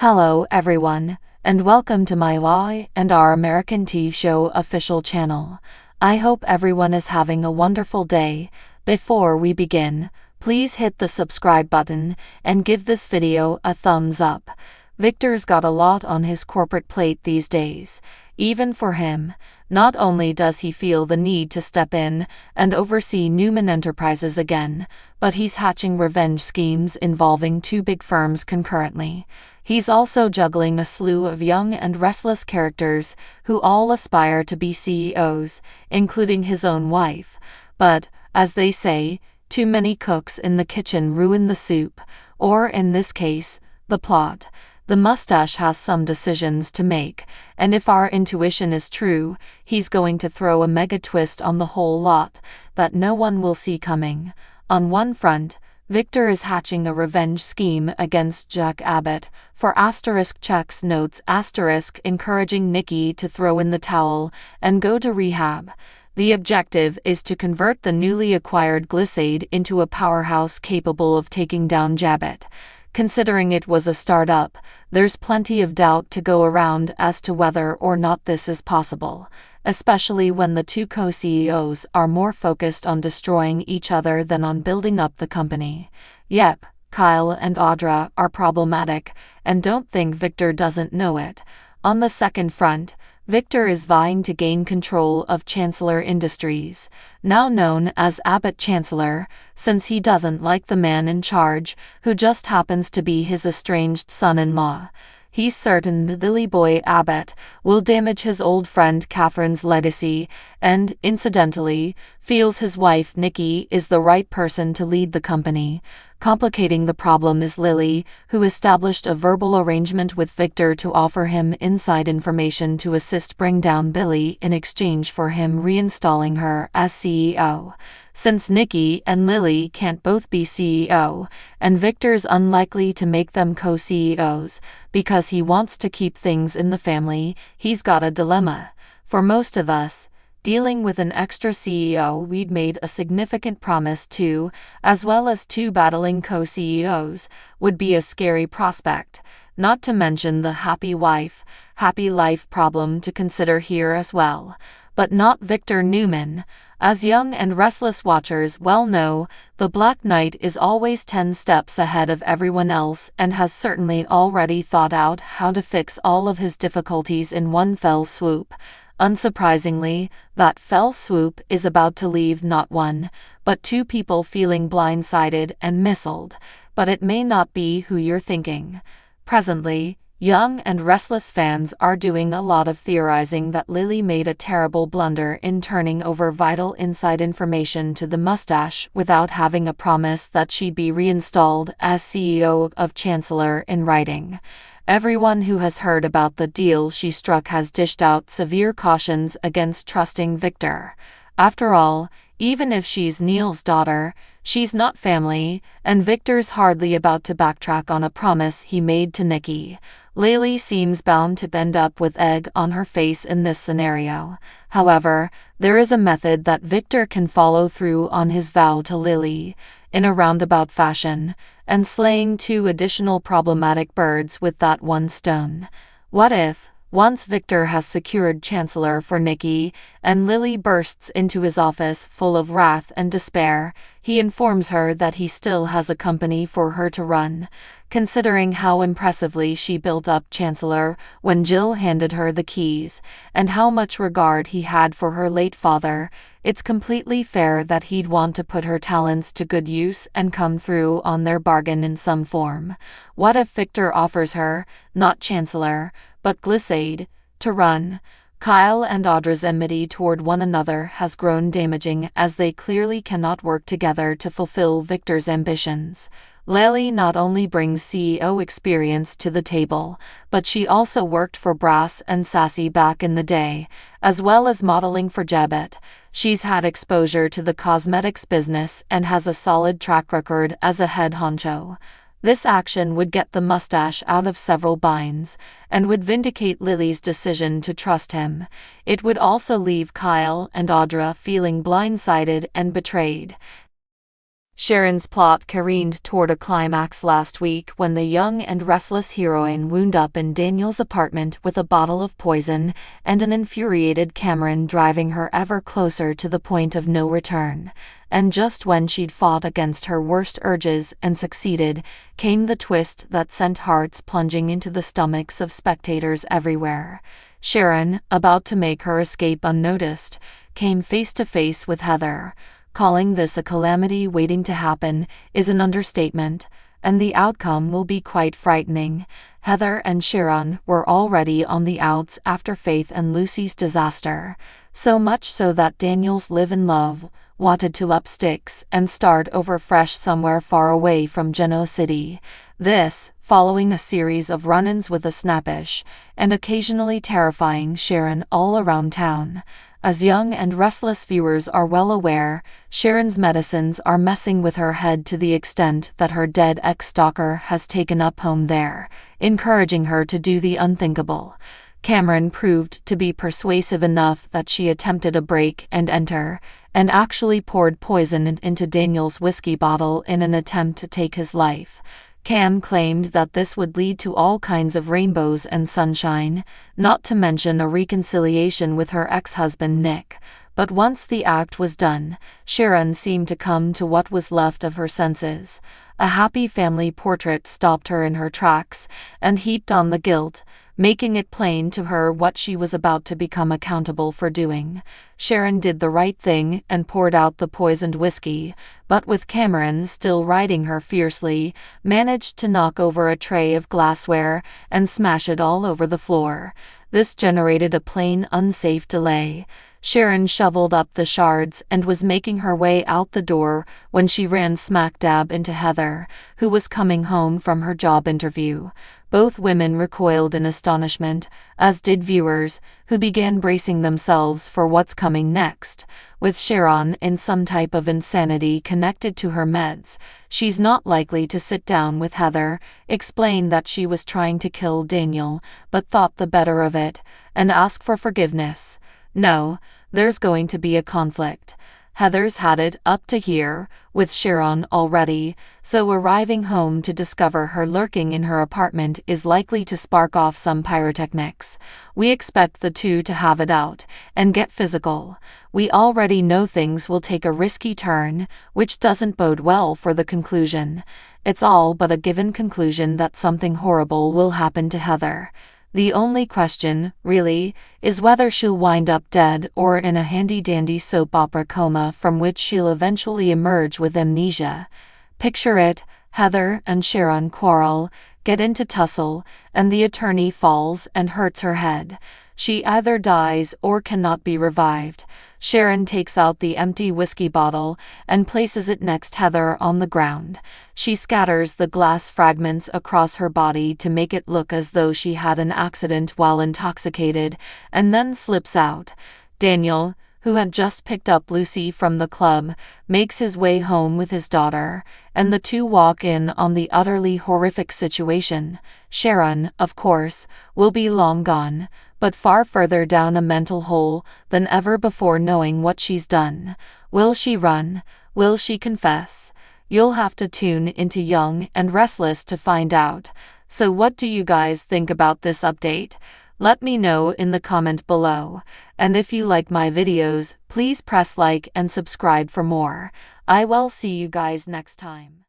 Hello everyone, and welcome to my Why and Our American TV Show official channel. I hope everyone is having a wonderful day. Before we begin, please hit the subscribe button and give this video a thumbs up. Victor's got a lot on his corporate plate these days. Even for him, not only does he feel the need to step in and oversee Newman Enterprises again, but he's hatching revenge schemes involving two big firms concurrently. He's also juggling a slew of young and restless characters who all aspire to be CEOs, including his own wife. But, as they say, too many cooks in the kitchen ruin the soup, or in this case, the plot. The mustache has some decisions to make, and if our intuition is true, he's going to throw a mega twist on the whole lot that no one will see coming. On one front, Victor is hatching a revenge scheme against Jack Abbott for *checks notes encouraging Nikki to throw in the towel and go to rehab. The objective is to convert the newly acquired Blindsided into a powerhouse capable of taking down Abbott. Considering it was a startup, there's plenty of doubt to go around as to whether or not this is possible, especially when the two co-CEOs are more focused on destroying each other than on building up the company. Yep, Kyle and Audra are problematic, and don't think Victor doesn't know it. On the second front, Victor is vying to gain control of Chancellor Industries, now known as Abbott Chancellor, since he doesn't like the man in charge, who just happens to be his estranged son-in-law. He's certain Lily Boy Abbott will damage his old friend Catherine's legacy and, incidentally, feels his wife Nikki is the right person to lead the company. Complicating the problem is Lily, who established a verbal arrangement with Victor to offer him inside information to assist bring down Billy in exchange for him reinstalling her as CEO. Since Nikki and Lily can't both be CEO, and Victor's unlikely to make them co-CEOs because he wants to keep things in the family, he's got a dilemma. For most of us, dealing with an extra CEO we'd made a significant promise to, as well as two battling co-CEOs, would be a scary prospect, not to mention the happy wife, happy life problem to consider here as well. But not Victor Newman. As young and restless watchers well know, the Black Knight is always 10 steps ahead of everyone else and has certainly already thought out how to fix all of his difficulties in one fell swoop. Unsurprisingly, that fell swoop is about to leave not one, but two people feeling blindsided and missiled. But it may not be who you're thinking. Presently, young and restless fans are doing a lot of theorizing that Lily made a terrible blunder in turning over vital inside information to the mustache without having a promise that she'd be reinstalled as CEO of Chancellor in writing. Everyone who has heard about the deal she struck has dished out severe cautions against trusting Victor. After all, even if she's Neil's daughter, she's not family, and Victor's hardly about to backtrack on a promise he made to Nikki. Lily seems bound to end up with egg on her face in this scenario. However, there is a method that Victor can follow through on his vow to Lily, in a roundabout fashion, and slaying two additional problematic birds with that one stone. What if, once Victor has secured Chancellor for Nikki, and Lily bursts into his office full of wrath and despair, he informs her that he still has a company for her to run? Considering how impressively she built up Chancellor when Jill handed her the keys, and how much regard he had for her late father, it's completely fair that he'd want to put her talents to good use and come through on their bargain in some form. What if Victor offers her, not Chancellor, but Blindsided, to run? Kyle and Audra's enmity toward one another has grown damaging as they clearly cannot work together to fulfill Victor's ambitions. Lily not only brings CEO experience to the table, but she also worked for Brass and Sassy back in the day, as well as modeling for Abbott. She's had exposure to the cosmetics business and has a solid track record as a head honcho. This action would get the mustache out of several binds, and would vindicate Lily's decision to trust him. It would also leave Kyle and Audra feeling blindsided and betrayed. Sharon's plot careened toward a climax last week when the young and restless heroine wound up in Daniel's apartment with a bottle of poison and an infuriated Cameron driving her ever closer to the point of no return. And just when she'd fought against her worst urges and succeeded, came the twist that sent hearts plunging into the stomachs of spectators everywhere. Sharon, about to make her escape unnoticed, came face to face with Heather. Calling this a calamity waiting to happen is an understatement, and the outcome will be quite frightening. Heather and Sharon were already on the outs after Faith and Lucy's disaster, so much so that Daniel's live-in love wanted to up sticks and start over fresh somewhere far away from Genoa City. This, following a series of run-ins with a snappish and occasionally terrifying Sharon all around town. As young and restless viewers are well aware, Sharon's medicines are messing with her head to the extent that her dead ex-stalker has taken up home there, encouraging her to do the unthinkable. Cameron proved to be persuasive enough that she attempted a break and enter, and actually poured poison into Daniel's whiskey bottle in an attempt to take his life. Cam claimed that this would lead to all kinds of rainbows and sunshine, not to mention a reconciliation with her ex-husband Nick. But once the act was done, Sharon seemed to come to what was left of her senses. A happy family portrait stopped her in her tracks and heaped on the guilt, making it plain to her what she was about to become accountable for doing. Sharon did the right thing and poured out the poisoned whiskey, but with Cameron still riding her fiercely, managed to knock over a tray of glassware and smash it all over the floor. This generated a plain unsafe delay. Sharon shoveled up the shards and was making her way out the door when she ran smack dab into Heather, who was coming home from her job interview. Both women recoiled in astonishment, as did viewers, who began bracing themselves for what's coming next. With Sharon in some type of insanity connected to her meds, she's not likely to sit down with Heather, explain that she was trying to kill Daniel, but thought the better of it, and ask for forgiveness. No, there's going to be a conflict. Heather's had it up to here with Sharon already, so arriving home to discover her lurking in her apartment is likely to spark off some pyrotechnics. We expect the two to have it out and get physical. We already know things will take a risky turn, which doesn't bode well for the conclusion. It's all but a given conclusion that something horrible will happen to Heather. The only question, really, is whether she'll wind up dead or in a handy-dandy soap opera coma from which she'll eventually emerge with amnesia. Picture it, Heather and Sharon quarrel, get into tussle, and the attorney falls and hurts her head. She either dies or cannot be revived. Sharon takes out the empty whiskey bottle and places it next Heather on the ground. She scatters the glass fragments across her body to make it look as though she had an accident while intoxicated, and then slips out. Daniel, who had just picked up Lucy from the club, makes his way home with his daughter, and the two walk in on the utterly horrific situation. Sharon, of course, will be long gone, but far further down a mental hole than ever before, knowing what she's done. Will she run? Will she confess? You'll have to tune into Young and Restless to find out. So what do you guys think about this update? Let me know in the comment below. And if you like my videos, please press like and subscribe for more. I will see you guys next time.